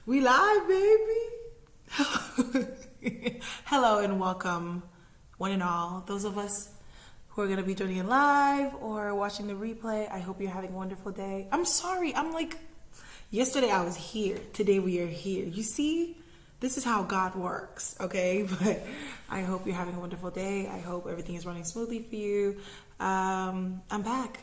We live, baby. Hello and welcome, one and all. Those of us who are going to be joining in live or watching the replay, I hope you're having a wonderful day. I'm sorry. Yesterday I was here. Today we are here. You see, this is how God works, okay? But I hope you're having a wonderful day. I hope everything is running smoothly for you. I'm back.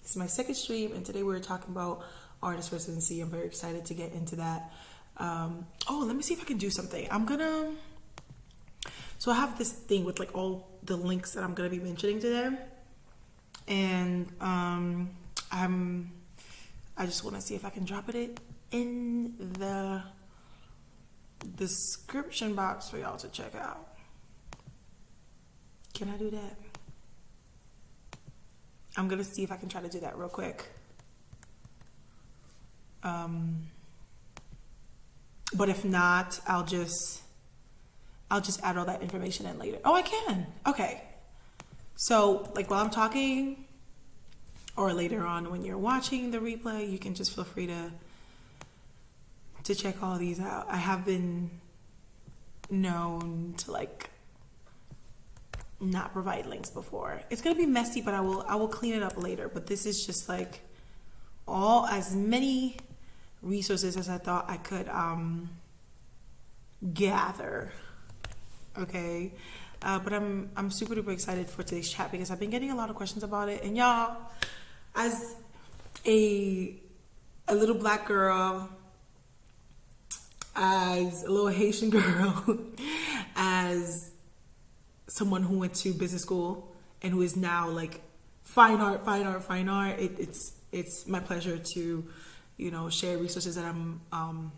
This is my second stream, and today we're talking about artist residency. I'm very excited to get into that. Let me see if I can do something. So I have this thing with like all the links that I'm gonna be mentioning today, and I just want to see if I can drop it in the description box for y'all to check out. Can I do that? I'm gonna see if I can try to do that real quick. But if not, I'll just add all that information in later. Oh, I can. Okay. So, like while I'm talking, or later on when you're watching the replay, you can just feel free to check all these out. I have been known to like not provide links before. It's gonna be messy, but I will clean it up later. But this is just like as many resources as I thought I could gather. Okay. But I'm super duper excited for today's chat because I've been getting a lot of questions about it. And y'all, as a little black girl, as a little Haitian girl, as someone who went to business school and who is now like fine art, it's my pleasure to, share resources that I'm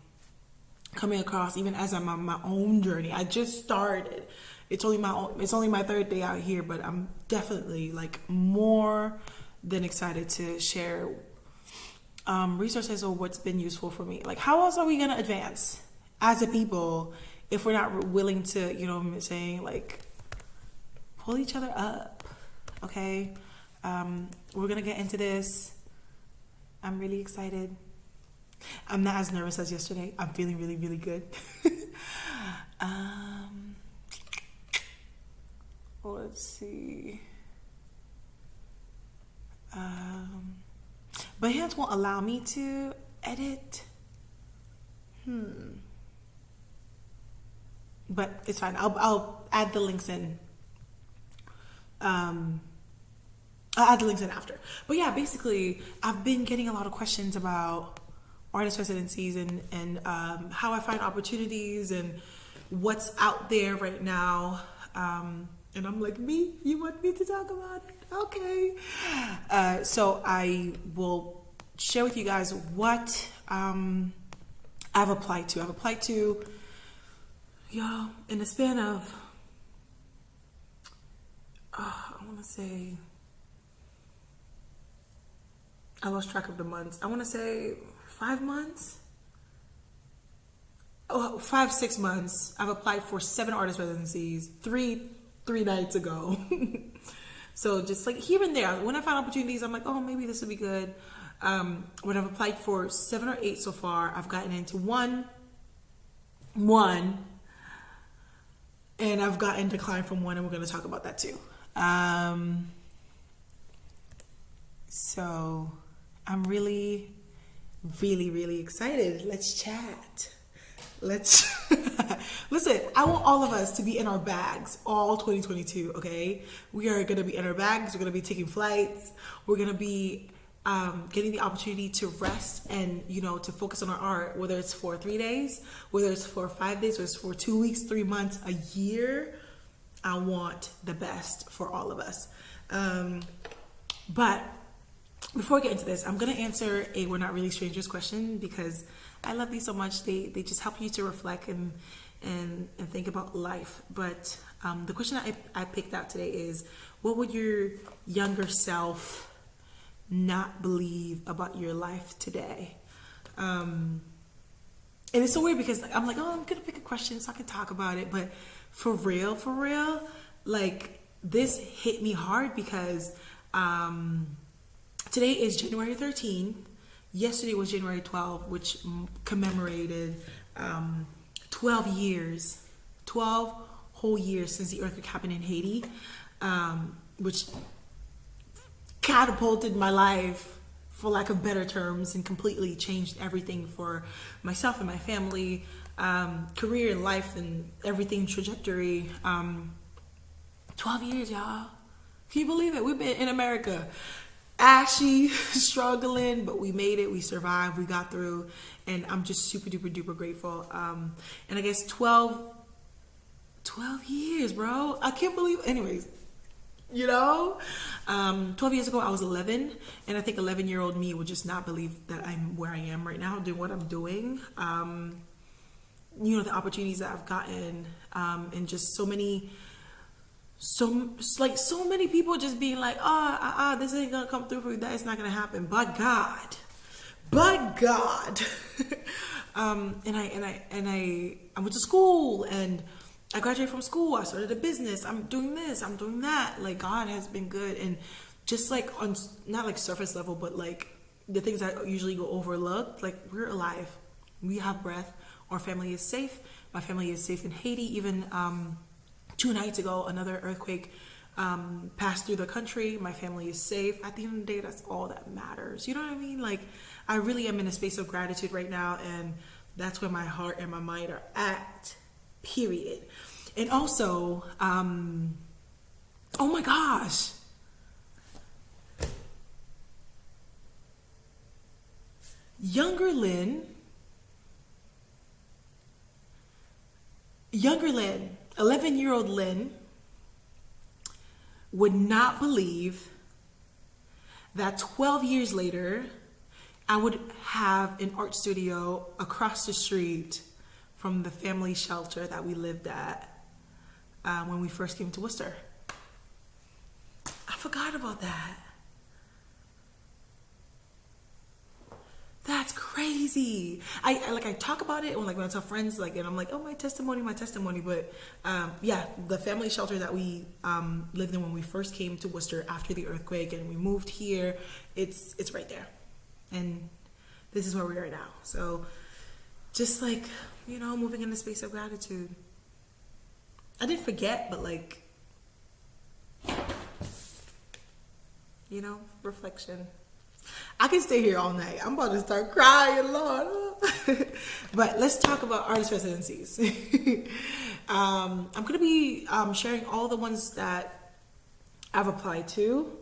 coming across, even as I'm on my own journey. I just started. It's only my third day out here, but I'm definitely like more than excited to share resources or what's been useful for me. Like, how else are we gonna advance as a people if we're not willing to, like pull each other up? Okay, we're gonna get into this. I'm really excited. I'm not as nervous as yesterday. I'm feeling really, really good. Let's see. Behance won't allow me to edit. But it's fine. I'll add the links in. I'll add the links in after. But yeah, basically, I've been getting a lot of questions about artist residencies and how I find opportunities and what's out there right now. And I'm like, you want me to talk about it? Okay. So I will share with you guys what I've applied to. I've applied to, y'all, in the span of, I want to say, I lost track of the months. I want to say 5 months. 5-6 months. I've applied for 7 artist residencies, three nights ago. So just like here and there, when I find opportunities, I'm like, oh, maybe this would be good. When I've applied for 7 or 8 so far, I've gotten into one, and I've gotten declined from one, and we're going to talk about that too. So I'm really, really, really excited. Let's chat. Listen, I want all of us to be in our bags all 2022, okay? We are going to be in our bags. We're going to be taking flights. We're going to be getting the opportunity to rest and, to focus on our art, whether it's for 3 days, whether it's for 5 days, whether it's for 2 weeks, 3 months, a year. I want the best for all of us. But before I get into this, I'm going to answer a We're Not Really Strangers question because I love these so much. They just help you to reflect and think about life. But the question I picked out today is, what would your younger self not believe about your life today? And it's so weird because I'm like, I'm going to pick a question so I can talk about it. But for real, like this hit me hard because today is January 13th. Yesterday was January 12th, which commemorated 12 years, 12 whole years since the earthquake happened in Haiti, which catapulted my life, for lack of better terms, and completely changed everything for myself and my family, career and life and everything trajectory. 12 years, y'all. Can you believe it? We've been in America actually struggling, but we made it, we survived, we got through, and I'm just super duper duper grateful. And I guess 12 years, bro. I can't believe, anyways, 12 years ago I was 11, and I think 11-year-old me would just not believe that I'm where I am right now, doing what I'm doing. The opportunities that I've gotten, and just so many people just being like, this ain't gonna come through for you, that is not gonna happen, but God. And I went to school, and I graduated from school, I started a business, I'm doing this, I'm doing that. Like, God has been good. And just like on, not like surface level, but like the things that usually go overlooked, like, we're alive, we have breath, our family is safe. My family is safe in Haiti. Even 2 nights ago, another earthquake passed through the country. My family is safe. At the end of the day, that's all that matters. You know what I mean? Like, I really am in a space of gratitude right now, and that's where my heart and my mind are at, period. And also, oh my gosh, younger Lynn, 11-year-old Lynn would not believe that 12 years later, I would have an art studio across the street from the family shelter that we lived at when we first came to Worcester. I forgot about that. That's crazy. I talk about it when I tell friends, and I'm like, oh, my testimony. But the family shelter that we lived in when we first came to Worcester after the earthquake, and we moved here, it's right there. And this is where we are now. So just moving in the space of gratitude. I didn't forget, but reflection. I can stay here all night. I'm about to start crying, Lord. But let's talk about artist residencies. I'm going to be sharing all the ones that I've applied to,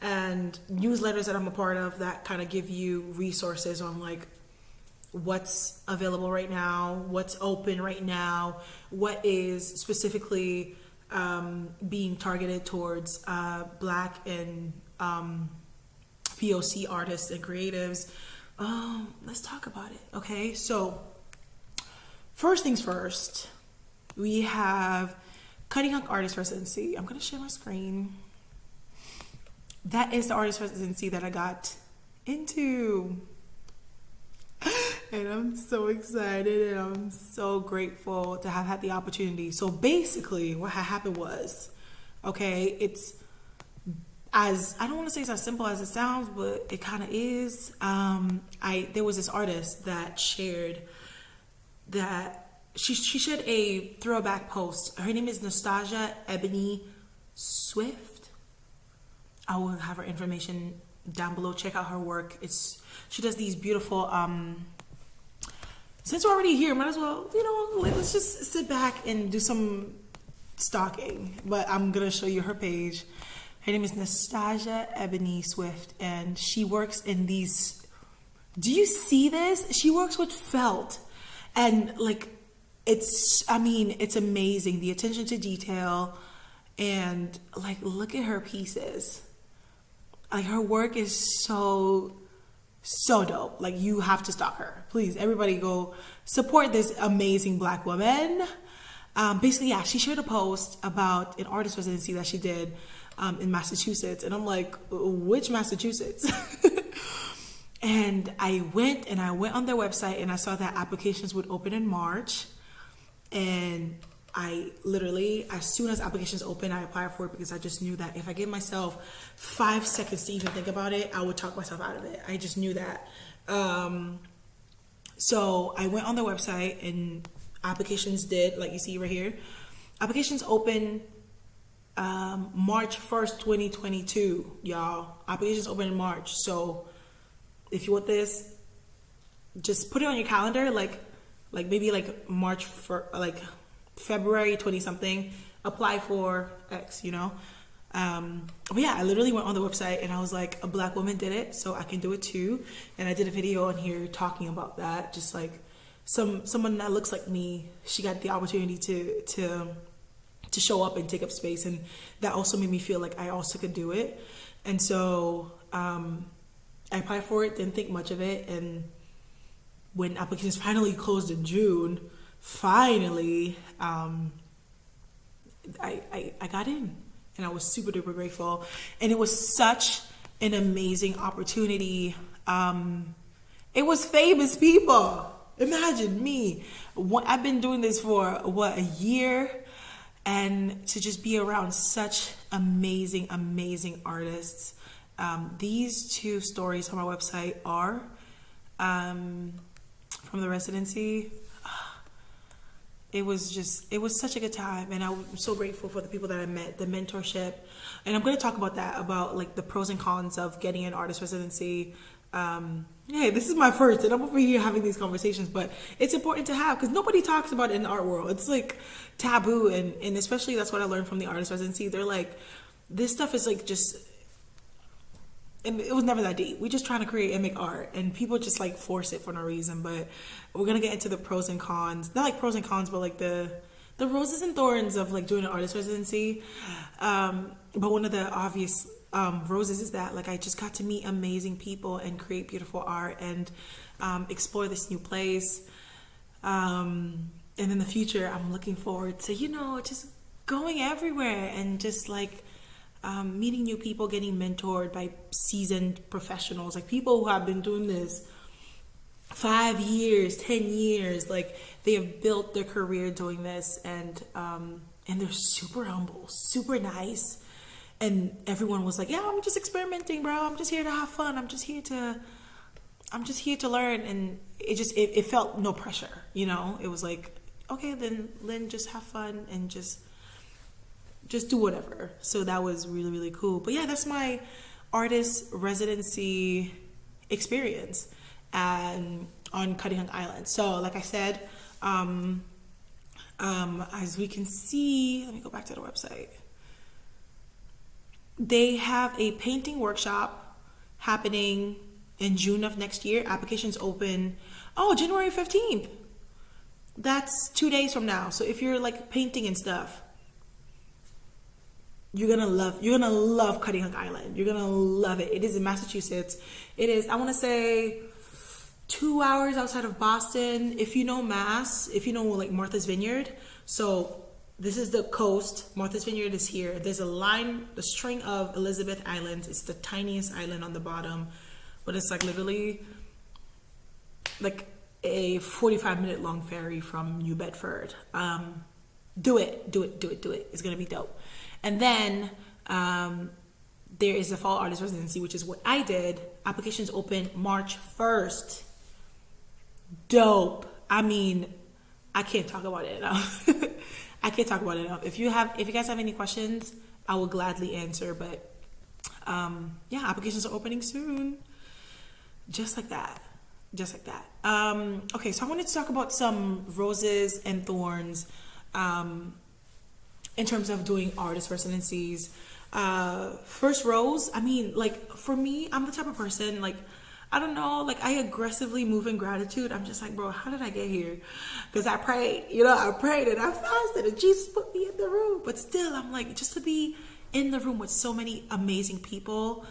and newsletters that I'm a part of that kind of give you resources on what's available right now, what's open right now, what is specifically being targeted towards Black and POC artists and creatives. Let's talk about it. Okay, so first things first, we have Cutting Hunk Artist Residency. I'm going to share my screen. That is the artist residency that I got into. And I'm so excited, and I'm so grateful to have had the opportunity. So basically what happened was, okay, it's as, I don't want to say it's as simple as it sounds, but it kind of is. There was this artist that shared that she shared a throwback post. Her name is Nastasia Ebony Swift. I will have her information down below. Check out her work. She does these beautiful, since we're already here, might as well, let's just sit back and do some stalking. But I'm going to show you her page. Her name is Nastasia Ebony Swift, and she works in these, do you see this? She works with felt, and it's amazing. The attention to detail, and look at her pieces. Her work is so dope. You have to stalk her. Please, everybody go support this amazing Black woman. Basically, she shared a post about an artist residency that she did in Massachusetts. And I'm like, which Massachusetts? And I went on their website, and I saw that applications would open in March. And I literally, as soon as applications open, I applied for it, because I just knew that if I give myself 5 seconds to even think about it, I would talk myself out of it. I just knew that. So I went on their website and applications did, like you see right here. Applications open March 1st, 2022, y'all. Applications open in March. So if you want this, just put it on your calendar, like maybe like March for like February 20 something. Apply for X, you know. But yeah, I literally went on the website and I was like, a Black woman did it, so I can do it too. And I did a video on here talking about that. Just like someone that looks like me, she got the opportunity to show up and take up space, and that also made me feel like I also could do it. And so I applied for it, didn't think much of it, and when applications finally closed in June, finally I got in, and I was super duper grateful, and it was such an amazing opportunity. It was famous people. Imagine me. I've been doing this for a year, and to just be around such amazing artists. These two stories on my website are from the Residency. It was such a good time, and I'm so grateful for the people that I met, the mentorship, and I'm going to talk about that, about like the pros and cons of getting an artist residency. Hey, this is my first, and I'm over here having these conversations, but it's important to have because nobody talks about it in the art world. It's like taboo, and especially that's what I learned from the artist residency. They're like, this stuff is like just, and it was never that deep. We're just trying to create and make art, and people just like force it for no reason. But we're gonna get into the pros and cons, not like pros and cons, but like the roses and thorns of like doing an artist residency. But one of the obvious roses is that like I just got to meet amazing people and create beautiful art and explore this new place. And in the future, I'm looking forward to, you know, just going everywhere and just like meeting new people, getting mentored by seasoned professionals, like people who have been doing this 5 years, 10 years, like they have built their career doing this, and they're super humble, super nice. And everyone was like, yeah, I'm just experimenting, bro. I'm just here to have fun. I'm just here to learn. And it felt no pressure, you know? It was like, okay, then Lynn, just have fun and just do whatever. So that was really, really cool. But yeah, that's my artist residency experience and on Cutting Island. So like I said, as we can see, let me go back to the website. They have a painting workshop happening in June of next year. Applications open, January 15th. That's 2 days from now. So if you're like painting and stuff, you're gonna love Cutting Island. You're gonna love it. It is in Massachusetts. It is, I wanna say, 2 hours outside of Boston. If you know Mass, if you know like Martha's Vineyard. So this is the coast. Martha's Vineyard is here. There's a string of Elizabeth Islands. It's the tiniest island on the bottom, but it's like literally like a 45-minute long ferry from New Bedford. Do it. It's gonna be dope. And then there is a fall artist residency, which is what I did. Applications open March 1st. Dope. I mean, I can't talk about it enough. I can't talk about it enough. If you guys have any questions, I will gladly answer. But yeah, applications are opening soon. Just like that. Okay, so I wanted to talk about some roses and thorns in terms of doing artist residencies. First rose, I mean, like for me, I'm the type of person, like, I don't know, like I aggressively move in gratitude. I'm just like, bro, how did I get here? Because I prayed and I fasted and Jesus put me in the room. But still, I'm like, just to be in the room with so many amazing people,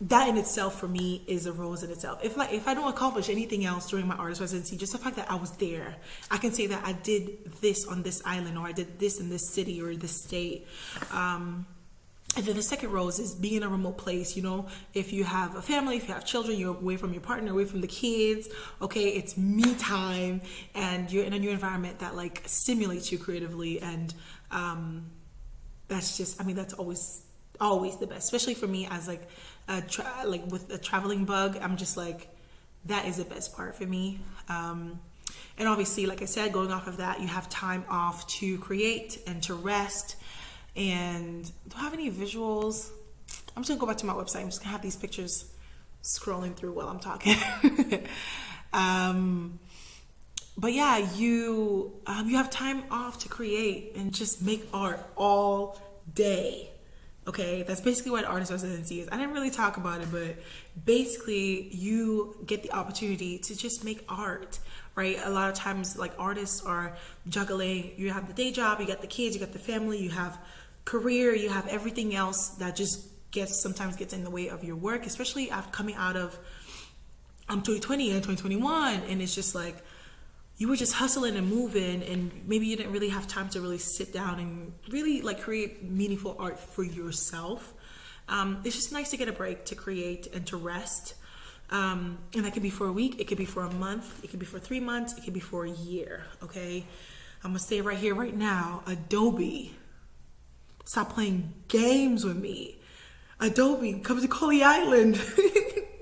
that in itself for me is a rose in itself. If I don't accomplish anything else during my artist residency, just the fact that I was there, I can say that I did this on this island, or I did this in this city or this state. And then the second rose is being in a remote place. You know, if you have a family, if you have children, you're away from your partner, away from the kids. Okay, it's me time, and you're in a new environment that like stimulates you creatively, and that's just, I mean, that's always the best, especially for me as like with a traveling bug. I'm just like, that is the best part for me. And obviously, like I said, going off of that, you have time off to create and to rest. And do I have any visuals? I'm just gonna go back to my website. I'm just gonna have these pictures scrolling through while I'm talking. But yeah, you have time off to create and just make art all day. Okay, that's basically what artist residency is. I didn't really talk about it, but basically you get the opportunity to just make art, right? A lot of times, like, artists are juggling. You have the day job, you got the kids, you got the family, you have career, you have everything else that just sometimes gets in the way of your work, especially after coming out of 2020 and 2021, and it's just like you were just hustling and moving, and maybe you didn't really have time to really sit down and really like create meaningful art for yourself. It's just nice to get a break, to create and to rest. And that could be for a week, it could be for a month, it could be for 3 months, it could be for a year. Okay, I'm gonna say right here, right now, Adobe, stop playing games with me. Adobe, come to Coley Island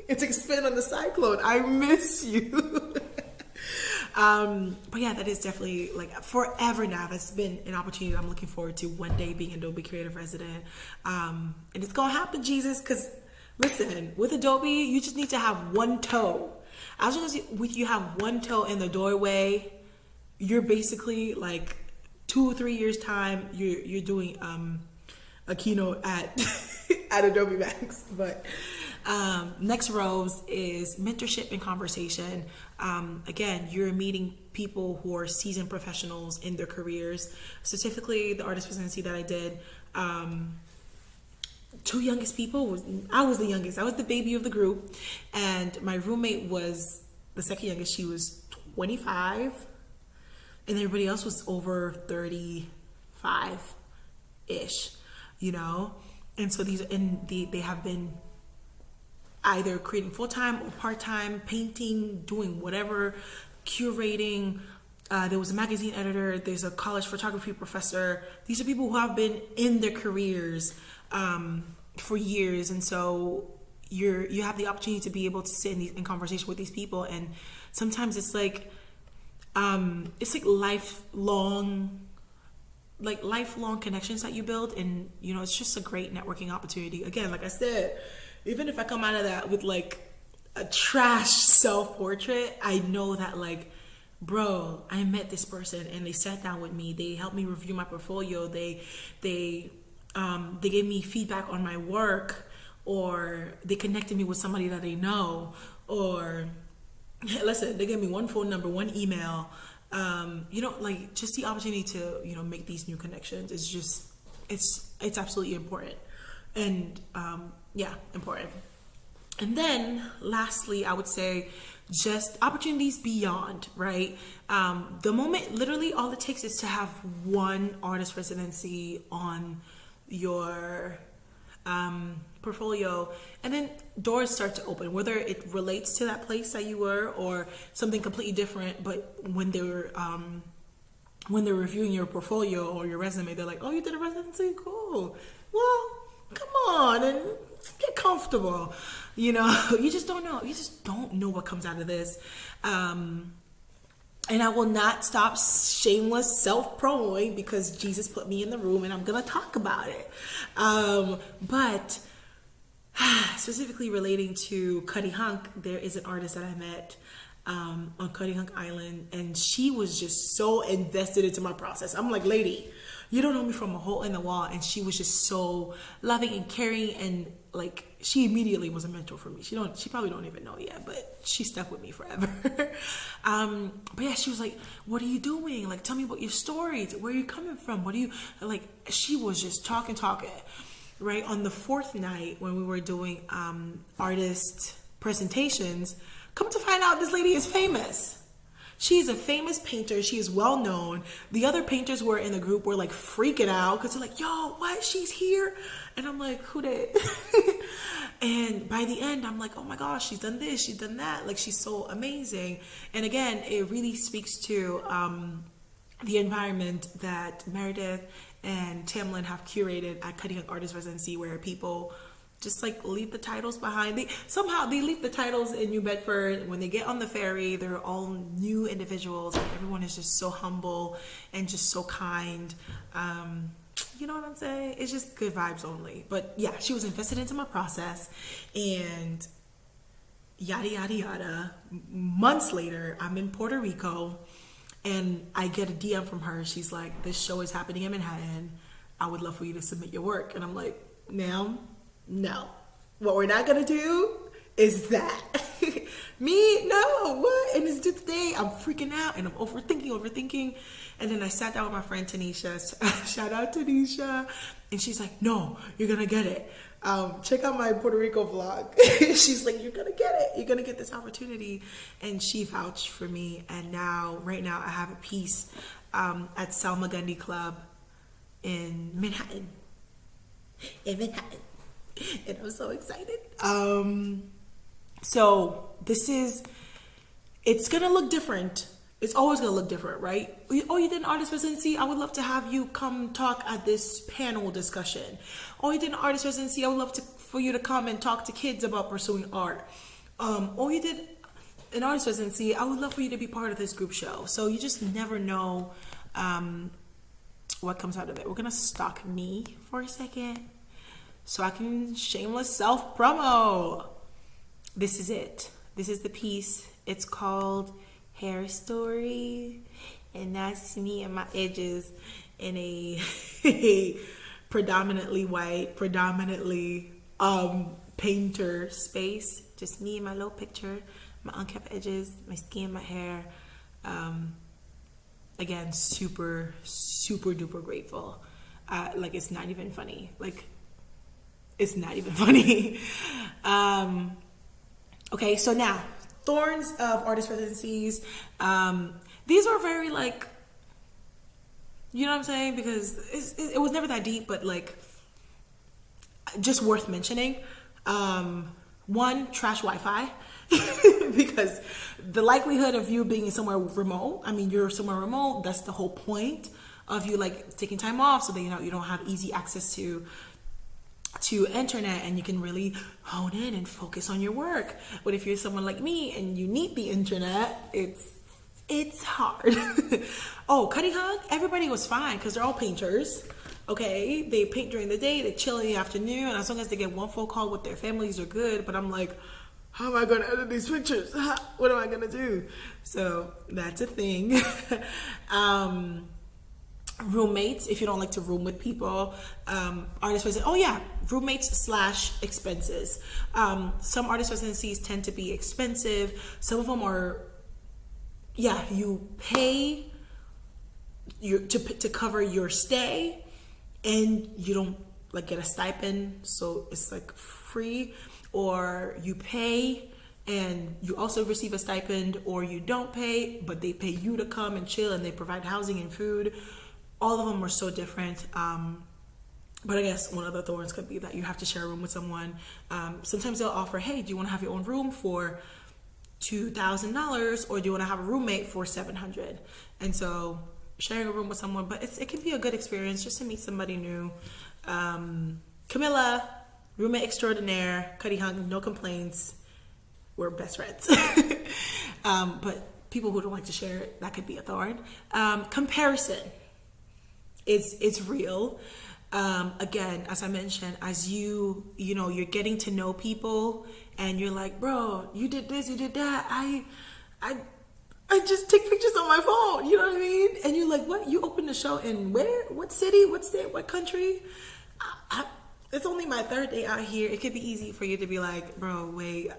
and take a spin on the cyclone. I miss you. But yeah, that is definitely like forever now. That's been an opportunity I'm looking forward to, one day being Adobe Creative Resident. And it's gonna happen, Jesus, because listen, with Adobe, you just need to have one toe. As long as you have one toe in the doorway, you're basically like 2 or 3 years time, you're doing a keynote at at Adobe Max. But next rose is mentorship and conversation. Again, you're meeting people who are seasoned professionals in their careers. Specifically, the artist residency that I did, 2 youngest people, I was the youngest, I was the baby of the group, and my roommate was the second youngest. She was 25, and everybody else was over 35-ish, you know. And so they have been either creating full-time or part-time, painting, doing whatever, curating. There was a magazine editor, there's a college photography professor. These are people who have been in their careers for years, and so you have the opportunity to be able to sit in conversation with these people. And sometimes it's like lifelong connections that you build, and you know, it's just a great networking opportunity. Again, like I said, even if I come out of that with like a trash self-portrait, I know that like, bro, I met this person and they sat down with me, they helped me review my portfolio, they gave me feedback on my work, or they connected me with somebody that they know, or listen, they gave me one phone number, one email. You know, like, just the opportunity to, you know, make these new connections is just, it's absolutely important. And yeah, important. And then lastly, I would say just opportunities beyond, right? The moment, literally all it takes is to have one artist residency on your portfolio, and then doors start to open, whether it relates to that place that you were or something completely different. But when they're reviewing your portfolio or your resume, they're like, oh, you did a residency? Cool. Well, come on and get comfortable. You know, you just don't know. You just don't know what comes out of this. And I will not stop shameless self-promoting because Jesus put me in the room and I'm going to talk about it. But specifically relating to Cuddy Hunk, there is an artist that I met on Cuddy Hunk Island, and she was just so invested into my process. I'm like, lady, you don't know me from a hole in the wall. And she was just so loving and caring, and like, she immediately was a mentor for me. She probably don't even know yet, but she stuck with me forever. But yeah, she was like, what are you doing? Like, tell me about your stories. Where are you coming from? What do you, like, she was just talking, right? On the 4th night when we were doing artist presentations, come to find out this lady is famous. She is a famous painter. She is well known. The other painters were in the group were like freaking out because they're like, yo, what? She's here? And I'm like, who did? And by the end, I'm like, oh my gosh, she's done this, she's done that. Like, she's so amazing. And again, it really speaks to the environment that Meredith and Tamlin have curated at Cuddy Hunk Artist Residency, where people just like leave the titles behind. Somehow they leave the titles in New Bedford. When they get on the ferry, they're all new individuals. And everyone is just so humble and just so kind. You know what I'm saying? It's just good vibes only. But yeah, she was invested into my process, and yada yada yada. Months later, I'm in Puerto Rico, and I get a DM from her. She's like, "This show is happening in Manhattan. I would love for you to submit your work." And I'm like, "Ma'am, no. What we're not gonna do is that." Me? No, what? And it's due today. I'm freaking out and I'm overthinking. And then I sat down with my friend Tanisha. Shout out Tanisha. And she's like, "No, you're gonna get it. Check out my Puerto Rico vlog." She's like, "You're gonna get it. You're gonna get this opportunity." And she vouched for me. And right now I have a piece at Salma Gundy Club in Manhattan. And I'm so excited. So it's gonna look different. It's always gonna look different, right? Oh, you did an artist residency? I would love to have you come talk at this panel discussion. Oh, you did an artist residency? I would love for you to come and talk to kids about pursuing art. Oh, you did an artist residency? I would love for you to be part of this group show. So you just never know what comes out of it. We're gonna stalk me for a second so I can shameless self promo. This is it. This is the piece. It's called Hair Story, and that's me and my edges in a predominantly white, predominantly painter space. Just me and my little picture, my unkept edges, my skin, my hair. Again, super, super duper grateful. Like, it's not even funny. Like, it's not even funny. Okay, so now, thorns of artist residencies. These are very, like, you know what I'm saying? Because it was never that deep, but, like, just worth mentioning. One, trash Wi-Fi. Because the likelihood of you being somewhere remote, I mean, you're somewhere remote, that's the whole point of you, like, taking time off so that, you don't have easy access to internet, and you can really hone in and focus on your work. But if you're someone like me and you need the internet, it's hard. Oh, Cuddy Hug, everybody was fine because they're all painters. Okay, they paint during the day, they chill in the afternoon, and as long as they get one phone call with their families, are good. But I'm like, how am I going to edit these pictures? What am I going to do? So that's a thing. Roommates, if you don't like to room with people, artist residency. Oh yeah, roommates / expenses. Some artist residencies tend to be expensive. Some of them are, you pay to cover your stay, and you don't like get a stipend, so it's like free, or you pay and you also receive a stipend, or you don't pay but they pay you to come and chill, and they provide housing and food. All of them are so different. But I guess one of the thorns could be that you have to share a room with someone. Sometimes they'll offer, hey, do you want to have your own room for $2,000, or do you want to have a roommate for $700? And so sharing a room with someone, but it can be a good experience just to meet somebody new. Camilla, roommate extraordinaire, Cuddy Hung, no complaints. We're best friends. But people who don't like to share it, that could be a thorn. Comparison. It's real. Again, as I mentioned, as you're getting to know people, and you're like, bro, you did this, you did that. I just take pictures on my phone. You know what I mean? And you're like, what? You opened the show in where? What city? What state? What country? It's only my third day out here. It could be easy for you to be like, bro, wait,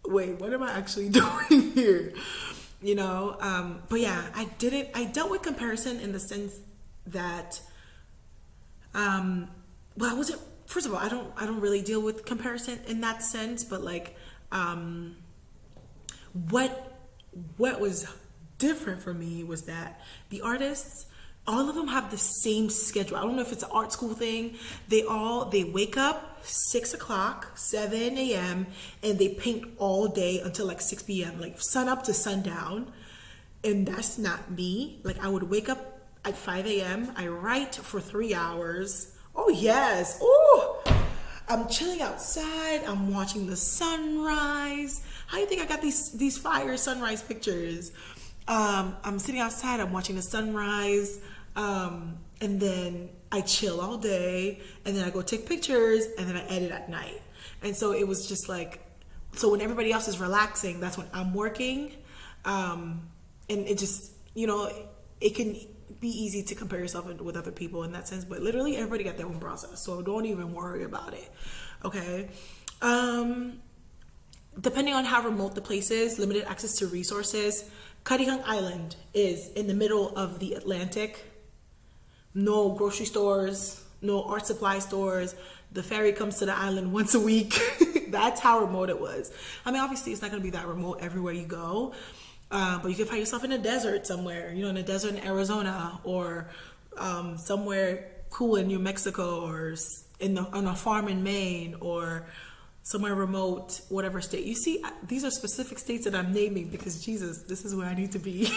what am I actually doing here? But yeah, I dealt with comparison in the sense that, first of all, I don't really deal with comparison in that sense, but like, what was different for me was that the artists, all of them have the same schedule. I don't know if it's an art school thing. They wake up 6 o'clock, 7 a.m., and they paint all day until like 6 p.m., like sun up to sundown. And that's not me. Like, I would wake up at 5 a.m., I write for 3 hours. Oh yes. Oh, I'm chilling outside. I'm watching the sunrise. How do you think I got these fire sunrise pictures? I'm sitting outside. I'm watching the sunrise, and then I chill all day, and then I go take pictures, and then I edit at night. And so it was just like, so when everybody else is relaxing, that's when I'm working, and it just, it can be easy to compare yourself with other people in that sense, but literally everybody got their own process, so don't even worry about it. Okay. Depending on how remote the place is, limited access to resources. Cuttyhunk Island is in the middle of the Atlantic. No grocery stores, no art supply stores. The ferry comes to the island once a week. That's how remote it was. I mean, obviously it's not going to be that remote everywhere you go. But you can find yourself in a desert somewhere, in a desert in Arizona, or somewhere cool in New Mexico, or on a farm in Maine, or somewhere remote, whatever state. You see, these are specific states that I'm naming because, Jesus, this is where I need to be.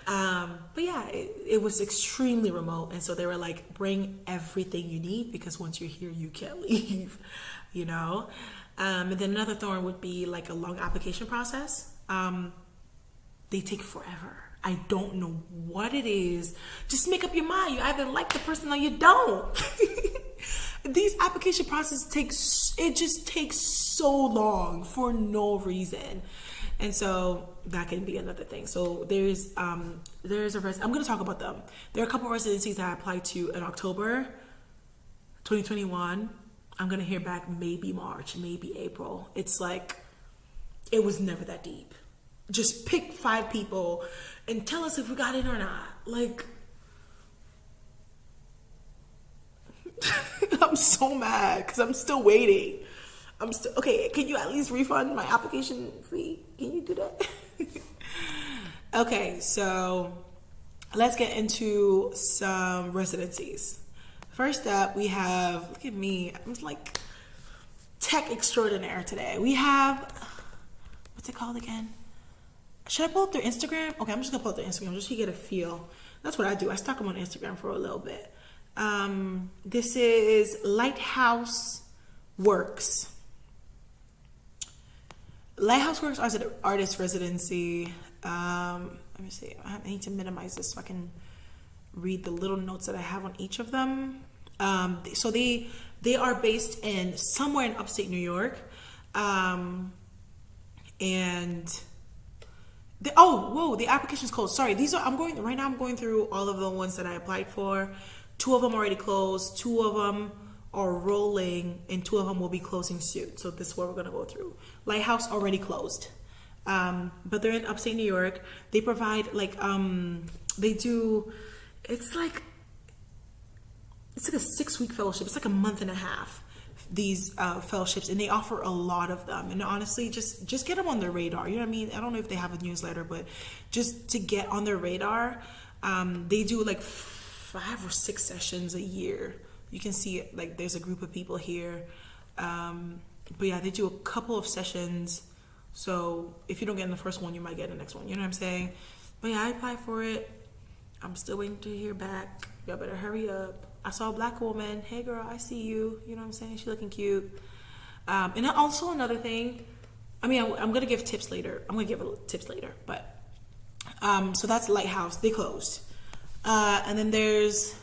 But yeah, it was extremely remote. And so they were like, bring everything you need because once you're here, you can't leave, And then another thorn would be like a long application process. They take forever. I don't know what it is. Just make up your mind. You either like the person or you don't. These application processes just takes so long for no reason. And so that can be another thing. So there's I'm going to talk about them. There are a couple of residencies that I applied to in October 2021. I'm going to hear back maybe March, maybe April. It's like, it was never that deep. Just pick 5 people and tell us if we got in or not. Like, I'm so mad because I'm still waiting. Okay, can you at least refund my application fee? Can you do that? Okay, so let's get into some residencies. First up, we have, look at me, I'm like tech extraordinaire today. We have, what's it called again? Should I pull up their Instagram? Okay, I'm just gonna pull up their Instagram just so you get a feel. That's what I do. I stalk them on Instagram for a little bit. This is Lighthouse Works. Lighthouse Works is an artist residency. Let me see. I need to minimize this so I can read the little notes that I have on each of them. So they are based in somewhere in upstate New York. And the application's closed. Sorry, I'm going through all of the ones that I applied for. 2 of them already closed, 2 of them are rolling, and 2 of them will be closing soon. So this is what we're gonna go through. Lighthouse already closed, but they're in upstate New York. They provide it's like a 6-week fellowship. It's like a month and a half. These fellowships, and they offer a lot of them. And honestly, just get them on their radar. You know what I mean? I don't know if they have a newsletter, but just to get on their radar, they do like 5 or 6 sessions a year. You can see it, like there's a group of people here. But yeah, they do a couple of sessions. So if you don't get in the first one, you might get in the next one. You know what I'm saying? But yeah, I applied for it. I'm still waiting to hear back. Y'all better hurry up. I saw a black woman. Hey girl, I see you. You know what I'm saying? She looking cute. And also another thing, I'm going to give tips later. But, so that's Lighthouse. They closed. And then there's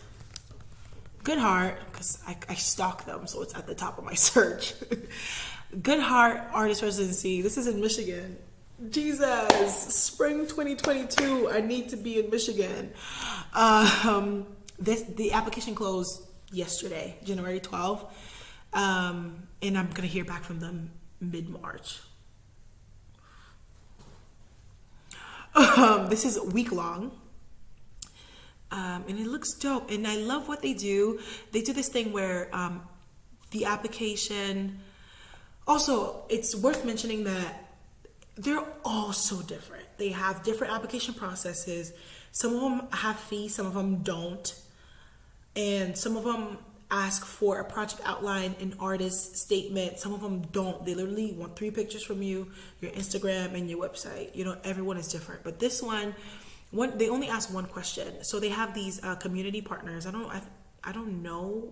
Good Heart, because I stalk them, so it's at the top of my search. Good Heart Artist Residency. This is in Michigan. Jesus, spring 2022. I need to be in Michigan. The application closed yesterday, January 12th, and I'm gonna hear back from them mid-March. This is week long. And it looks dope, and I love what they do. They do this thing where the application, also it's worth mentioning that they're all so different. They have different application processes. Some of them have fees, some of them don't, and some of them ask for a project outline, an artist statement. Some of them don't. They literally want 3 pictures from you, your Instagram, and your website. Everyone is different, but this one they only ask one question. So they have these community partners. I don't know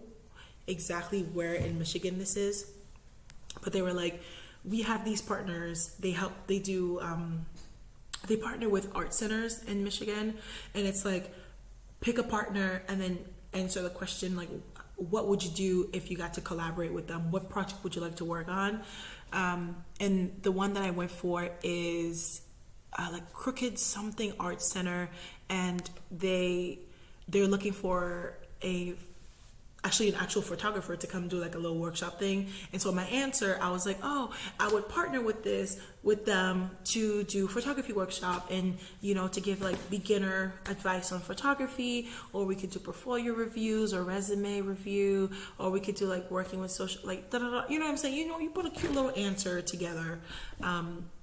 exactly where in Michigan this is, but they were like, we have these partners. They partner with art centers in Michigan, and it's like, pick a partner and then answer the question, like, what would you do if you got to collaborate with them? What project would you like to work on? And the one that I went for is like Crooked Something Art Center, and they're looking for an actual photographer to come do like a little workshop thing. And so my answer, I was like, oh, I would partner with them to do photography workshop, and to give like beginner advice on photography, or we could do portfolio reviews or resume review, or we could do like working with social, like you know what I'm saying? You put a cute little answer together.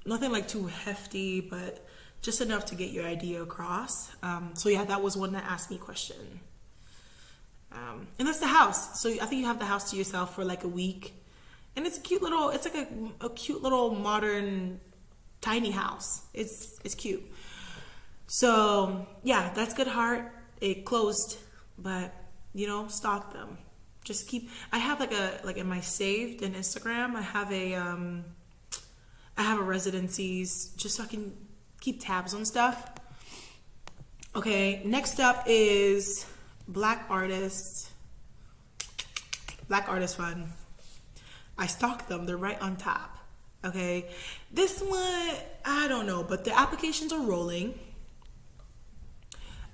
Nothing like too hefty, but just enough to get your idea across. So yeah, that was one that asked me a question. And that's the house. So I think you have the house to yourself for like a week, and it's like a cute little modern tiny house. It's cute. So yeah, that's Good Heart. It closed, but stalk them. Just I have like in my saved in Instagram, I have a Residencies, just so I can keep tabs on stuff. Okay, next up is Black Artist Fund. I stalked them. They're right on top. Okay, this one, I don't know, but the applications are rolling.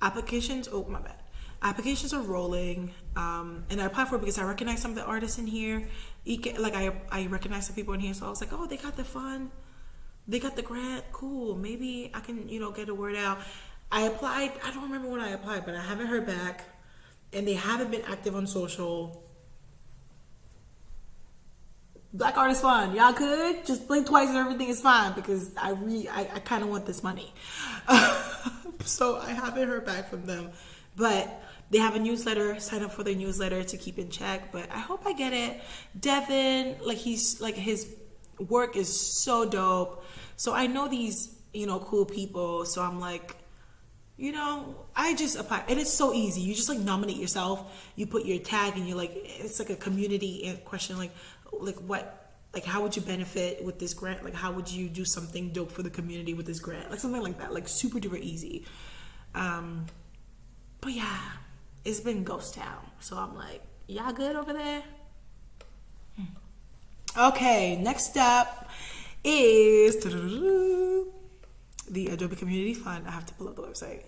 Applications are rolling. And I applied for it because I recognize some of the artists in here. I recognize some people in here, so I was like, oh, they got the fund, they got the grant, cool. Maybe I can, get the word out. I applied. I don't remember when I applied, but I haven't heard back. And they haven't been active on social. Black Artist Fund, y'all could just blink twice and everything is fine, because I kind of want this money. So I haven't heard back from them, but they have a newsletter. Sign up for their newsletter to keep in check. But I hope I get it. Devin, his work is so dope. So I know these cool people. So I'm like, I just apply, and it's so easy. You just nominate yourself. You put your tag, and it's like a community question, how would you benefit with this grant? Like, how would you do something dope for the community with this grant? Like something like that, like super duper easy. But yeah, it's been ghost town. So I'm like, y'all good over there? Okay, next up is the Adobe Community Fund. I have to pull up the website.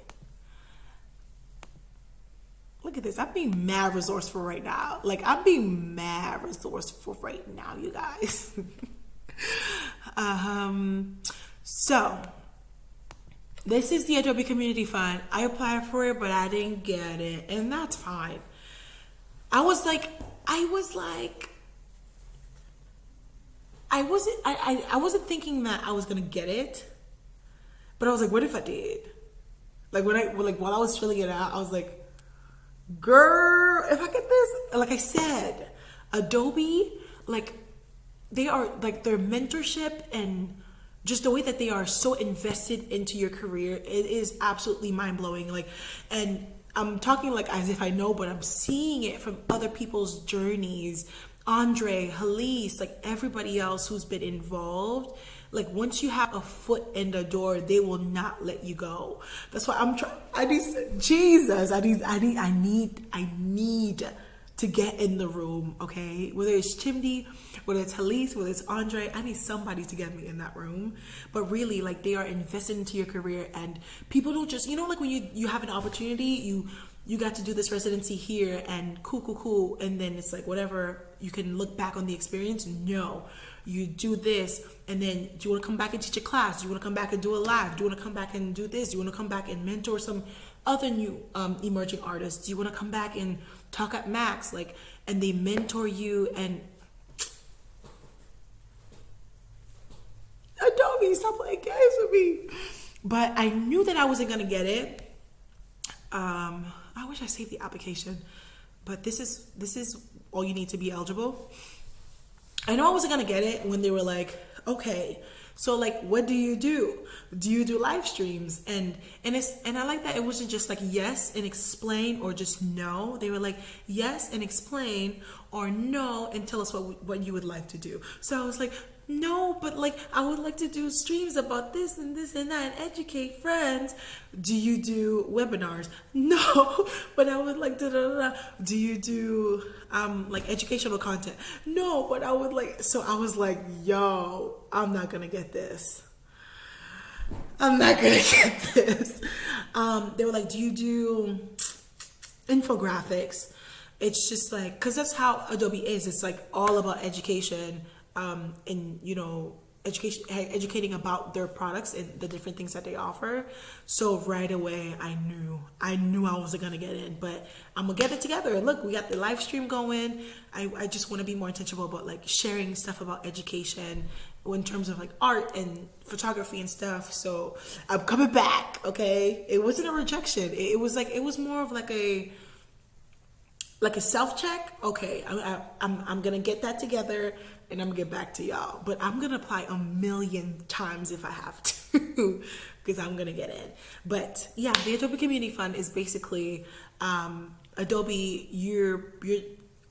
Look at this. I'm being mad resourceful right now. I'm being mad resourceful right now, you guys. So this is the Adobe Community Fund. I applied for it, but I didn't get it, and that's fine. I wasn't thinking that I was gonna get it, but I was like, what if I did? While I was filling it out, I was like, girl, if I get this, like I said, Adobe, they are their mentorship and just the way that they are so invested into your career, it is absolutely mind-blowing. And I'm talking as if I know, but I'm seeing it from other people's journeys. Andre, Halise, everybody else who's been involved. Once you have a foot in the door, they will not let you go. That's why I'm trying. I need to get in the room, okay? Whether it's Chimdi, whether it's Halise, whether it's Andre, I need somebody to get me in that room. But really, they are invested into your career, and people don't just, when you have an opportunity, you got to do this residency here, and cool, and then it's whatever, you can look back on the experience. No, you do this, and then do you want to come back and teach a class? Do you want to come back and do a live? Do you want to come back and do this? Do you want to come back and mentor some other new emerging artists? Do you want to come back and talk at Max? And they mentor you. And Adobe, stop playing games with me. But I knew that I wasn't gonna get it. I wish I saved the application, but this is all you need to be eligible. I know I wasn't gonna get it when they were like, okay, So like, what do you do? Do you do live streams? And I like that it wasn't just like yes and explain or just no. They were like yes and explain or no and tell us what you would like to do. So I was like, no, but like I would like to do streams about this and that and educate friends. Do you do webinars? No, but I would like to. Do you do like educational content? No, but I would like. So I was like, yo, I'm not gonna get this. I'm not gonna get this. They were like, do you do infographics? It's just like, cause that's how Adobe is. It's like all about education. And you know, educating about their products and the different things that they offer. So right away I knew I wasn't gonna get in, but I'm gonna get it together. Look, we got the live stream going. I just want to be more intentional about like sharing stuff about education in terms of like art and photography and stuff. So I'm coming back. Okay, it wasn't a rejection. It was more of like a self check. Okay, I'm gonna get that together and I'm gonna get back to y'all. But I'm gonna apply a million times if I have to, because I'm gonna get in. But yeah, the Adobe Community Fund is basically Adobe. You're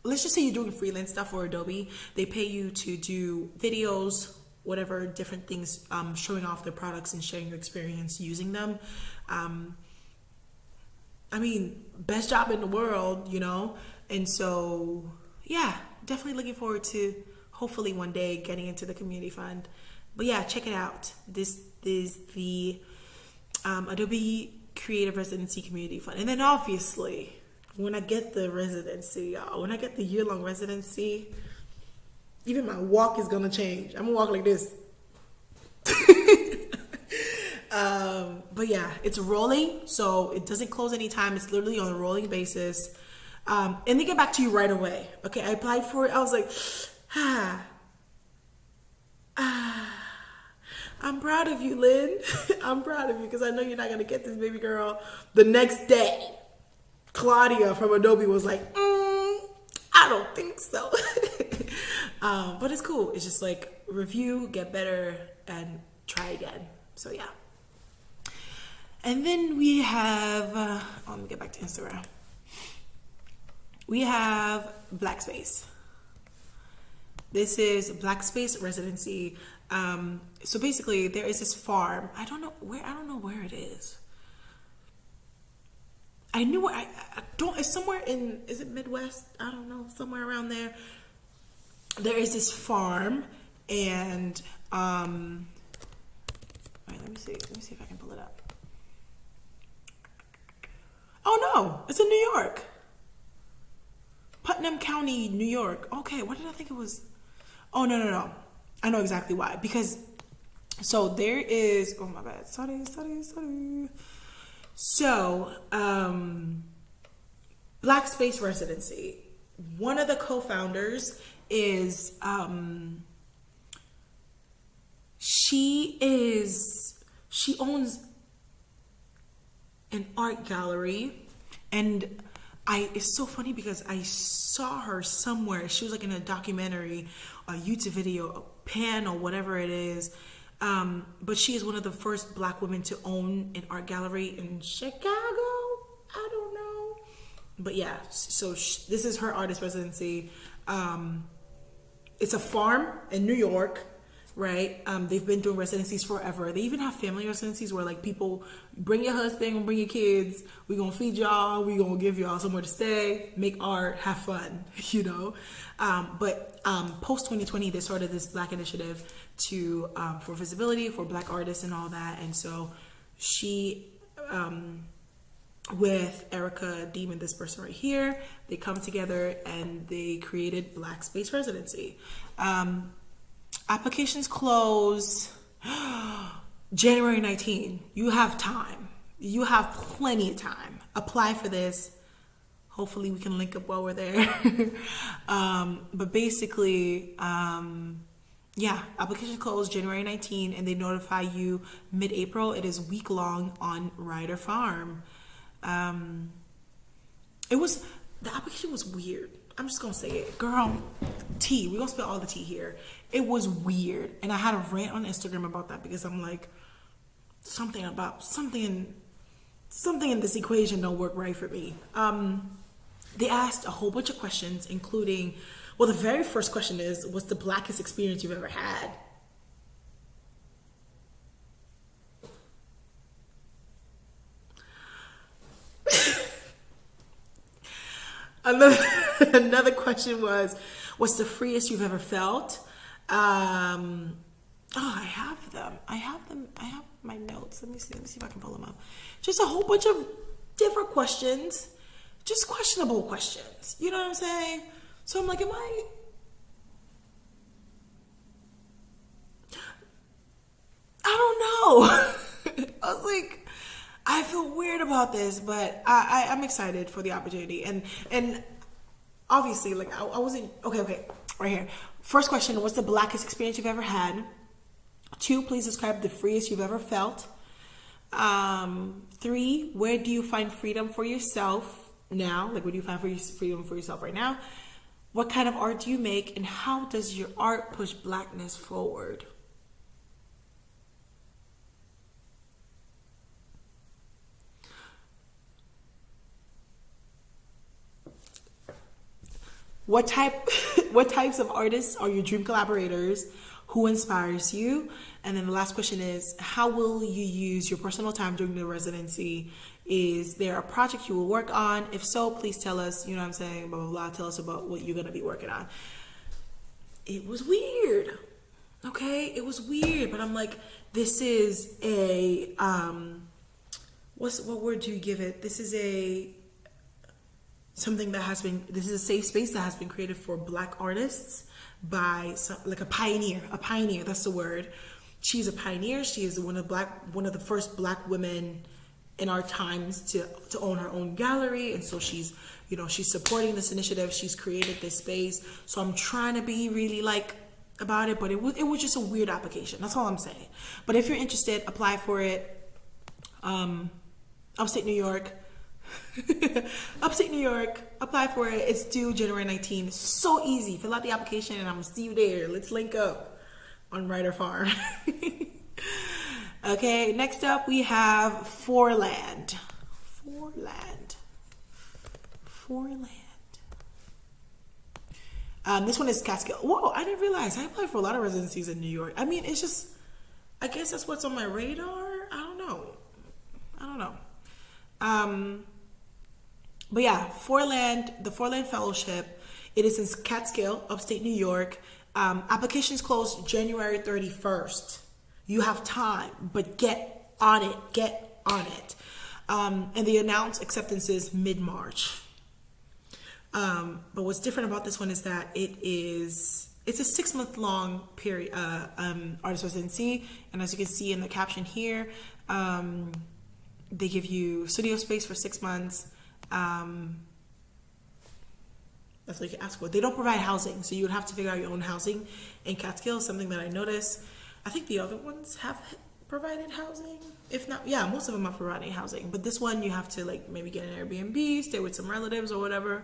let's just say you're doing freelance stuff for Adobe. They pay you to do videos, whatever different things, showing off their products and sharing your experience using them. I mean, best job in the world, you know? And so, yeah, definitely looking forward to hopefully one day getting into the community fund. But yeah, check it out. This is the Adobe Creative Residency Community Fund. And then obviously, when I get the residency, y'all, when I get the year-long residency, even my walk is gonna change. I'm gonna walk like this. But yeah, it's rolling, so it doesn't close anytime. It's literally on a rolling basis. And they get back to you right away. Okay, I applied for it. I was like, I'm proud of you, Lynn. I'm proud of you because I know you're not going to get this, baby girl. The next day, Claudia from Adobe was like, I don't think so. But it's cool. It's just like review, get better, and try again. So yeah. And then we have, let me get back to Instagram. We have Black Space. This is Black Space Residency. So basically there is this farm. I don't know where it is. I knew I don't, it's somewhere in, is it Midwest? I don't know, somewhere around there. There is this farm and, all right, let me see if I can pull it up. Oh no, it's in New York. Putnam County, New York. Okay, what did I think it was? Oh, no. I know exactly why. Because, so there is, oh my bad. Sorry. So, Black Space Residency. One of the co-founders is, she owns an art gallery, and it's so funny because I saw her somewhere. She was like in a documentary, a YouTube video, a panel, whatever it is. But she is one of the first Black women to own an art gallery in Chicago. I don't know. But yeah, so this is her artist residency. It's a farm in New York, right? They've been doing residencies forever. They even have family residencies where like people bring your husband, bring your kids. We're gonna feed y'all. We're gonna give y'all somewhere to stay, make art, have fun, you know. But post 2020, they started this Black initiative to for visibility for Black artists and all that. And so she, with Erica Demon, this person right here, they come together and they created Black Space Residency. Applications close January 19. You have time. You have plenty of time. Apply for this. Hopefully we can link up while we're there. But basically, yeah, applications close January 19 and they notify you mid-April. It is week long on Ryder Farm. The application was weird. I'm just gonna say it. Girl, tea. We're gonna spill all the tea here. It was weird, and I had a rant on Instagram about that because I'm like, something in this equation don't work right for me. They asked a whole bunch of questions, including, well, the very first question is, what's the blackest experience you've ever had? Another question was, what's the freest you've ever felt? I have them. I have my notes. Let me see if I can pull them up. Just a whole bunch of different questions, just questionable questions. You know what I'm saying? So I'm like, I don't know. I was like, I feel weird about this, but I'm excited for the opportunity. And obviously, like, I wasn't, okay, right here. First question, what's the blackest experience you've ever had? 2, please describe the freest you've ever felt. 3, where do you find freedom for yourself now? Like, where do you find freedom for yourself right now? What kind of art do you make, and how does your art push blackness forward? What types of artists are your dream collaborators? Who inspires you? And then the last question is, how will you use your personal time during the residency? Is there a project you will work on? If so, please tell us, you know what I'm saying, blah, blah, blah. Tell us about what you're going to be working on. It was weird. Okay? It was weird, but I'm like, this is a, what word do you give it? This is a safe space that has been created for Black artists by like a pioneer, that's the word. She's a pioneer. She is one of the first Black women in our times to own her own gallery. And so she's supporting this initiative. She's created this space. So I'm trying to be really like about it, but it was just a weird application. That's all I'm saying. But if you're interested, apply for it. Upstate New York. Upstate New York, apply for it. It's due January 19th. So easy. Fill out the application and I'm gonna see you there. Let's link up on Writer Farm. Okay, next up we have Foreland. This one is Catskill. Whoa, I didn't realize I applied for a lot of residencies in New York. I mean, it's just, I guess that's what's on my radar. I don't know. But yeah, the Foreland Fellowship. It is in Catskill, upstate New York. Applications close January 31st. You have time, but get on it. And the announced acceptance is mid-March. But what's different about this one is that it's a 6-month long period, artist residency. And as you can see in the caption here, they give you studio space for 6 months. That's what you can ask for. They don't provide housing, so you would have to figure out your own housing in Catskill, something that I noticed. I think the other ones have provided housing. If not, yeah, most of them are providing housing. But this one, you have to like maybe get an Airbnb, stay with some relatives or whatever.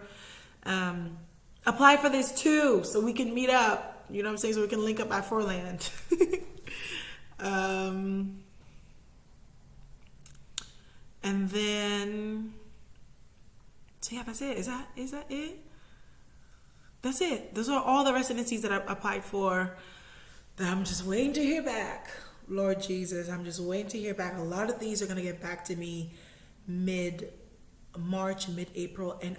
Apply for this too, so we can meet up. You know what I'm saying? So we can link up at Foreland. And then, so yeah, that's it. Is that it? That's it. Those are all the residencies that I applied for that I'm just waiting to hear back. Lord Jesus, I'm just waiting to hear back. A lot of these are going to get back to me mid-March, mid-April. And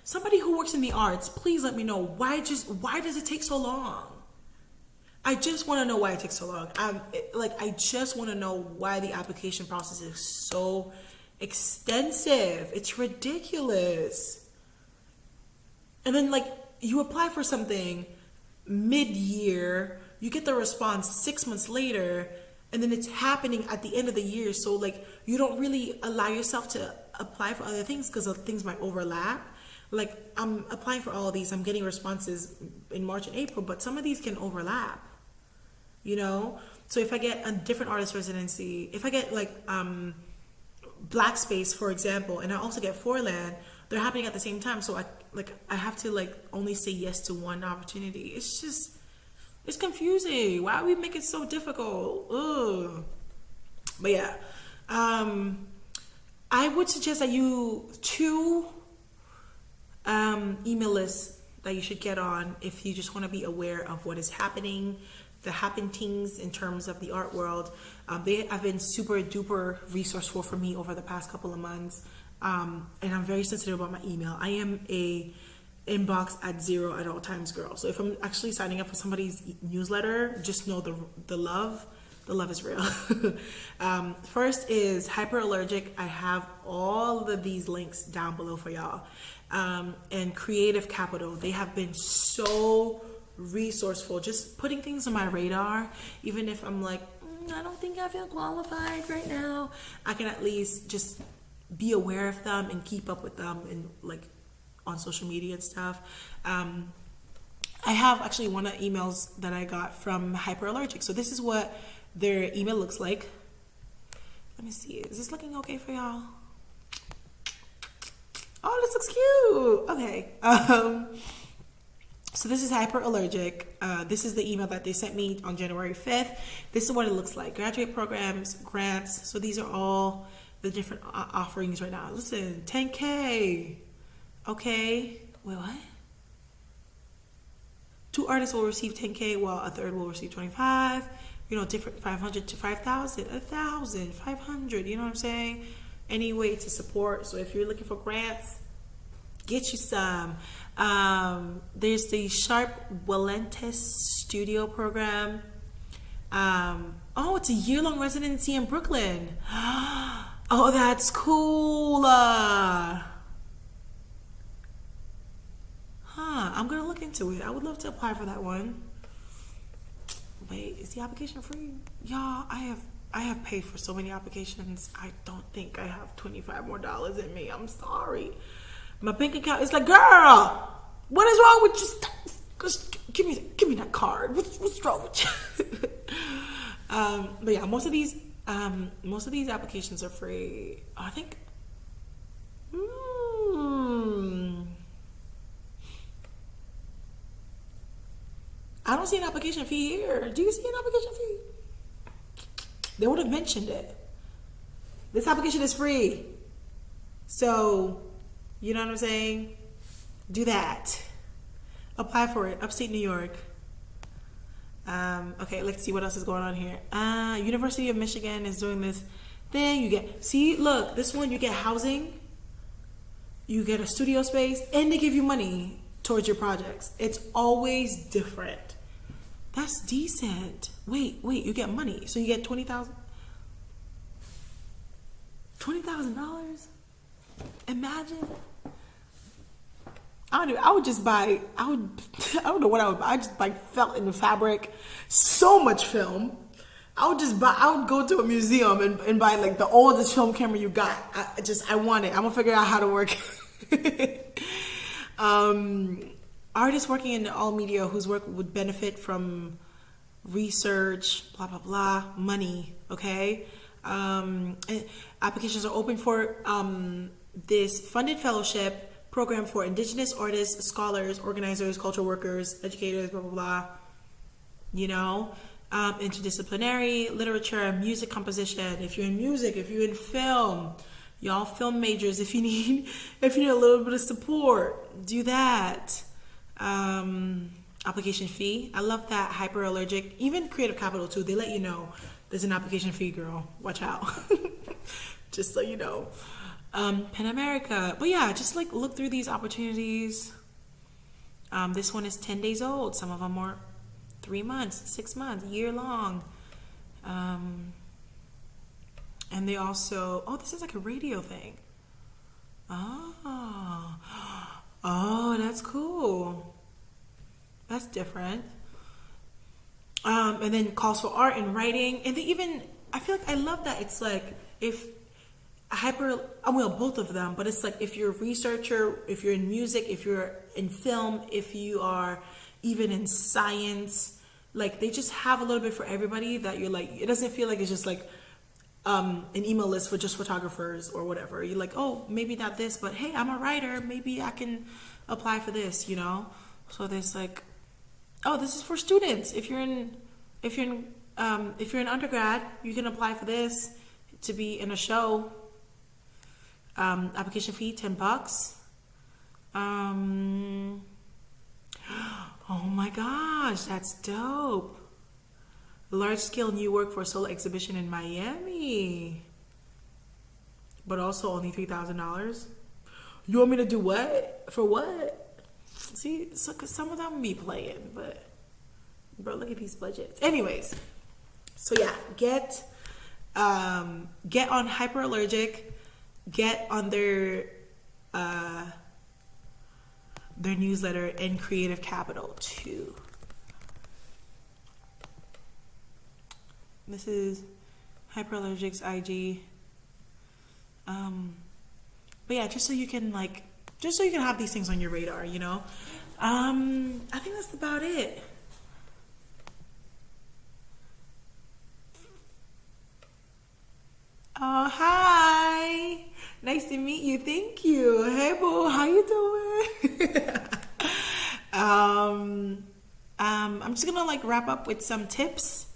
somebody who works in the arts, please let me know why does it take so long? I just want to know why it takes so long. I just want to know why the application process is so extensive. It's ridiculous. And then like you apply for something mid-year, you get the response 6 months later, and then it's happening at the end of the year. So like you don't really allow yourself to apply for other things because things might overlap. Like I'm applying for all of these, I'm getting responses in March and April, but some of these can overlap, you know? So if I get a different artist residency, if I get like Black Space, for example, and I also get Foreland, they're happening at the same time. So like I have to like only say yes to one opportunity. It's confusing. Why we make it so difficult? Ugh. But yeah, I would suggest that you two email lists that you should get on if you just want to be aware of what is happening, the happenings in terms of the art world. They have been super duper resourceful for me over the past couple of months, and I'm very sensitive about my email. I am a inbox at 0 at all times girl. So if I'm actually signing up for somebody's newsletter, just know the love is real. First is Hyperallergic. I have all of these links down below for y'all. And Creative Capital. They have been so resourceful, just putting things on my radar. Even if I'm like, I don't think I feel qualified right now, I can at least just be aware of them and keep up with them and like on social media and stuff. I have actually one of the emails that I got from Hyperallergic. So this is what their email looks like. Let me see. Is this looking okay for y'all? Oh, this looks cute. Okay. So this is Hyperallergic. This is the email that they sent me on January 5th. This is what it looks like. Graduate programs, grants. So these are all the different offerings right now. Listen, 10K. Okay. Wait, what? 2 artists will receive 10K while a third will receive 25. You know, different 500 to 5,000, 1,000, 500. You know what I'm saying? Any way to support. So if you're looking for grants, get you some. There's the Sharp Wellentes Studio program. Oh, it's a year-long residency in Brooklyn. Oh, that's cool. I'm gonna look into it. I would love to apply for that one. Wait, is the application free? Y'all, I have paid for so many applications. I don't think I have $25 more in me. I'm sorry. My bank account is like, girl, what is wrong with you? Just give me that card. What's wrong with you? But yeah, most of these applications are free. I think. I don't see an application fee here. Do you see an application fee? They would have mentioned it. This application is free. So, you know what I'm saying? Do that. Apply for it. Upstate New York. Okay, let's see what else is going on here. University of Michigan is doing this thing. Look, this one, you get housing, you get a studio space, and they give you money towards your projects. It's always different. That's decent. Wait, you get money. So you get $20,000? $20,000? Imagine. I don't know what I would buy. I just buy felt in the fabric, so much film. I would go to a museum and buy like the oldest film camera you got. I want it. I'm gonna figure out how to work. Artists working in all media whose work would benefit from research, blah, blah, blah, money, okay? Applications are open for this funded fellowship program for Indigenous artists, scholars, organizers, cultural workers, educators, blah, blah, blah, you know? Interdisciplinary, literature, music composition. If you're in music, if you're in film, y'all film majors, if you need a little bit of support, do that. Application fee. I love that. Hyperallergic. Even Creative Capital too. They let you know there's an application fee, girl. Watch out. Just so you know. Pen America. But yeah, just like look through these opportunities. This one is 10 days old. Some of them are 3 months, 6 months, year long. And they also, this is like a radio thing. Oh, that's cool. That's different. And then calls for art and writing. And they even, I feel like I love that. It's like both of them, but it's like if you're a researcher, if you're in music, if you're in film, if you are even in science, like they just have a little bit for everybody that you're like, it doesn't feel like it's just like an email list for just photographers or whatever. You're like, oh, maybe not this, but hey, I'm a writer. Maybe I can apply for this, you know. So there's like, oh, this is for students. If you're in undergrad, you can apply for this to be in a show. Application fee $10. Oh my gosh, that's dope. Large scale new work for a solo exhibition in Miami, but also only $3,000. You want me to do what? For what? See, so cause some of them be playing, but bro, look at these budgets. Anyways, so yeah, get on Hyperallergic, get on their newsletter, and Creative Capital too. This is Hyperallergic's IG. But yeah, just so you can have these things on your radar, you know. I think that's about it. Oh, hi. Nice to meet you. Thank you. Hey, boo. How you doing? I'm just gonna wrap up with some tips.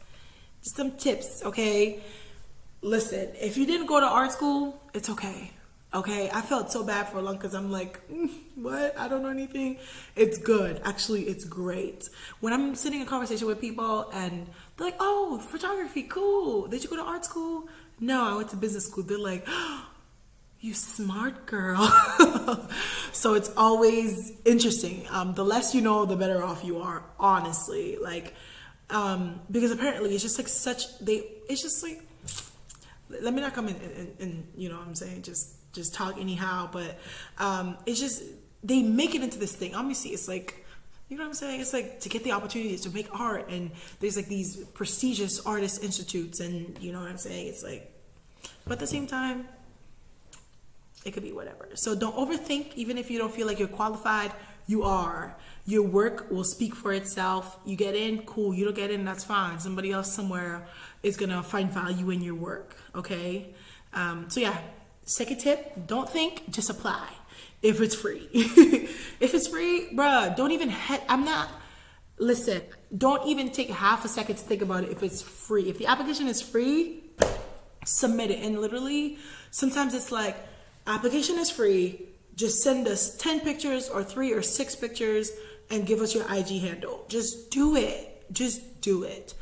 Just some tips, okay? Listen, if you didn't go to art school, it's okay. Okay, I felt so bad for long because I'm like, what? I don't know anything. It's good. Actually, it's great. When I'm sitting in conversation with people and they're like, oh, photography, cool. Did you go to art school? No, I went to business school. They're like, oh, you smart girl. So it's always interesting. The less you know, the better off you are, honestly. Because apparently it's just let me not come in you know what I'm saying, just talk anyhow, but it's just, they make it into this thing. Obviously it's like, you know what I'm saying, it's like to get the opportunities to make art, and there's these prestigious artist institutes, and you know what I'm saying, it's like, but at the same time it could be whatever. So don't overthink. Even if you don't feel like you're qualified, you are. Your work will speak for itself. You get in, cool. You don't get in, that's fine. Somebody else somewhere is gonna find value in your work, okay? So yeah, second tip, don't think, just apply. If it's free. If it's free, bruh, don't even listen, don't even take half a second to think about it if it's free. If the application is free, submit it. And literally, sometimes it's like, application is free, just send us 10 pictures or 3 or 6 pictures and give us your IG handle. Just do it. Just do it.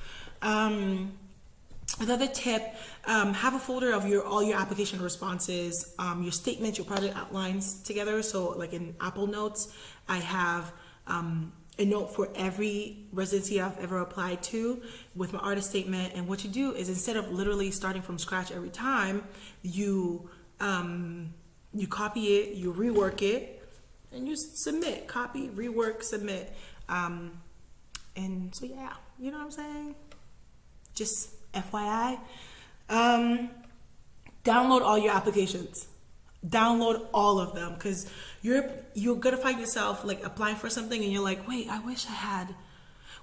Another tip, have a folder of all your application responses, your statements, your project outlines together. So in Apple Notes, I have a note for every residency I've ever applied to with my artist statement. And what you do is, instead of literally starting from scratch every time, you copy it, you rework it, and you submit. Copy, rework, submit. And so yeah, you know what I'm saying? Just FYI. Download all your applications. Download all of them, because you're gonna find yourself applying for something and you're like, wait, I wish I had.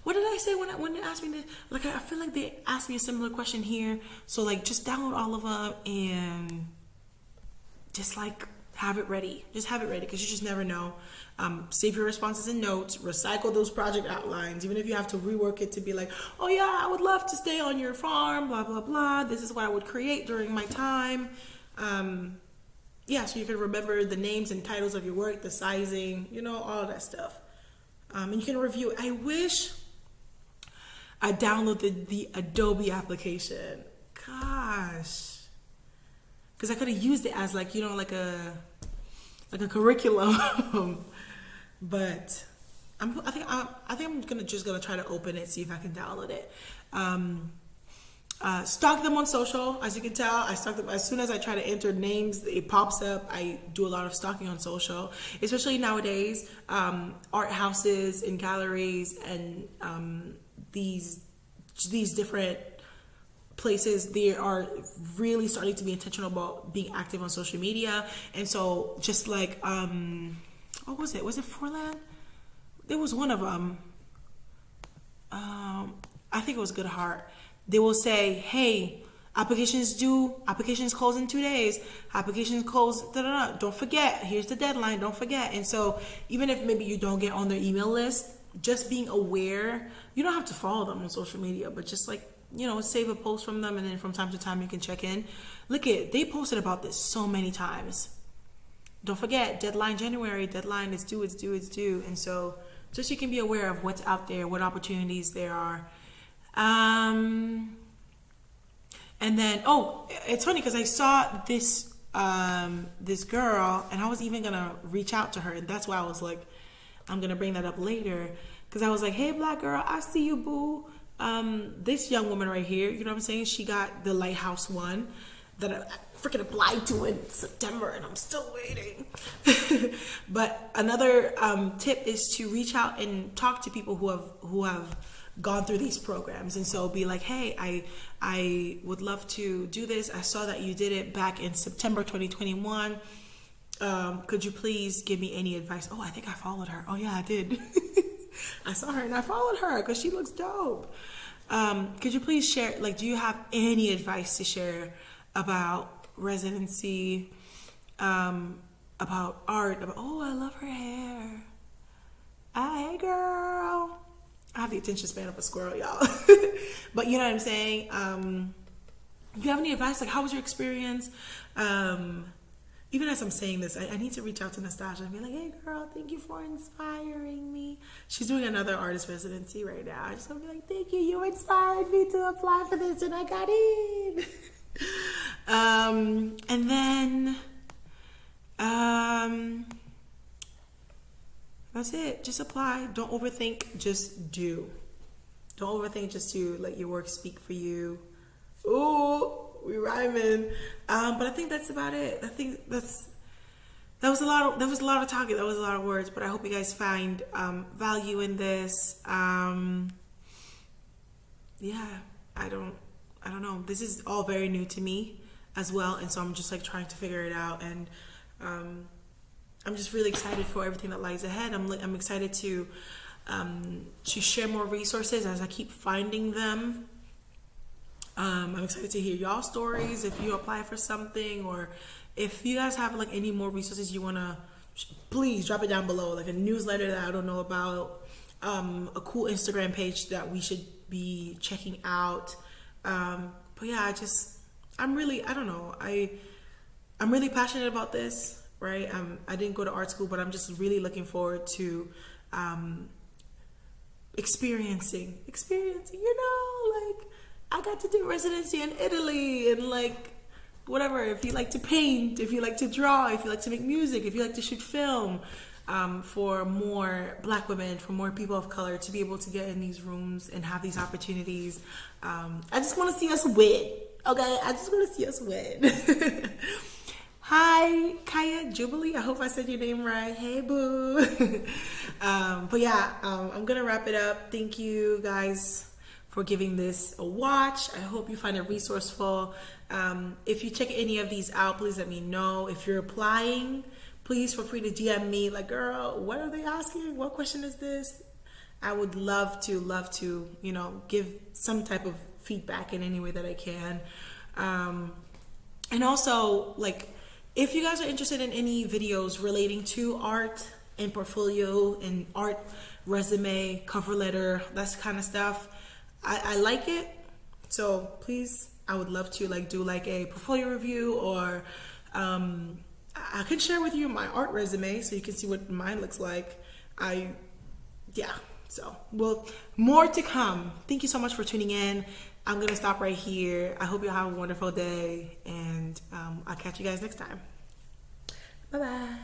What did I say when they asked me this? I feel like they asked me a similar question here. So just download all of them and just have it ready. Just have it ready, because you just never know. Save your responses in notes. Recycle those project outlines, even if you have to rework it to be like, oh yeah, I would love to stay on your farm, blah blah blah. This is what I would create during my time. Yeah, so you can remember the names and titles of your work, the sizing, all of that stuff. And you can review it. I wish I downloaded the Adobe application. Gosh. Because I could have used it as a curriculum. But I think I'm gonna try to open it, see if I can download it. Stalk them on social. As you can tell, I stalk them. As soon as I try to enter names, it pops up. I do a lot of stalking on social, especially nowadays. Art houses and galleries and these different places, they are really starting to be intentional about being active on social media. And so just what was it? Was it Forland? There was one of them. I think it was Good Heart. They will say, hey, Applications close in 2 days. Applications close, don't forget, here's the deadline, don't forget. And so even if maybe you don't get on their email list, just being aware, you don't have to follow them on social media, but just like, save a post from them, and then from time to time you can check in. Look they posted about this so many times. Don't forget, deadline January, deadline is due, it's due. And so just so you can be aware of what's out there, what opportunities there are. And then, it's funny because I saw this this girl, and I was even gonna reach out to her, and that's why I was like, I'm gonna bring that up later, because I was like, hey, black girl, I see you, boo. This young woman right here, you know what I'm saying? She got the Lighthouse one that I freaking applied to in September, and I'm still waiting. But another tip is to reach out and talk to people who have gone through these programs. And so be like, hey, I would love to do this. I saw that you did it back in September 2021. Could you please give me any advice? Oh, I think I followed her. Oh yeah, I did. I saw her and I followed her because she looks dope. Could you please share, do you have any advice to share about residency, about art, I love her hair. Hey girl. I have the attention span of a squirrel, y'all. But you know what I'm saying? Do you have any advice? How was your experience? Even as I'm saying this, I need to reach out to Nastasia and be like, hey girl, thank you for inspiring me. She's doing another artist residency right now. I just want to be like, thank you. You inspired me to apply for this and I got in. And then, that's it. Just apply. Don't overthink. Just do. Don't overthink. Just do. Let your work speak for you. Ooh, we rhyming. But I think that's about it. I think that was a lot of talking. That was a lot of words. But I hope you guys find value in this. Yeah, I don't know. This is all very new to me as well, and so I'm just trying to figure it out. And I'm just really excited for everything that lies ahead. I'm excited to share more resources as I keep finding them. I'm excited to hear y'all stories if you apply for something, or if you guys have any more resources you want to, please drop it down below, a newsletter that I don't know about, a cool Instagram page that we should be checking out. But yeah, I'm really passionate about this, right? I didn't go to art school, but I'm just really looking forward to experiencing, I got to do residency in Italy, and whatever, if you like to paint, if you like to draw, if you like to make music, if you like to shoot film, for more black women, for more people of color to be able to get in these rooms and have these opportunities. I just want to see us win. Okay, I just want to see us win. Hi, Kaya Jubilee. I hope I said your name right. Hey, boo. But yeah, I'm going to wrap it up. Thank you guys for giving this a watch. I hope you find it resourceful. If you check any of these out, please let me know. If you're applying, please feel free to DM me. Girl, what are they asking? What question is this? I would love to, give some type of feedback in any way that I can. And also, if you guys are interested in any videos relating to art and portfolio and art resume, cover letter, that kind of stuff, I like it. So please, I would love to do a portfolio review, or I can share with you my art resume so you can see what mine looks like. So, more to come. Thank you so much for tuning in. I'm going to stop right here. I hope you have a wonderful day, and I'll catch you guys next time. Bye-bye.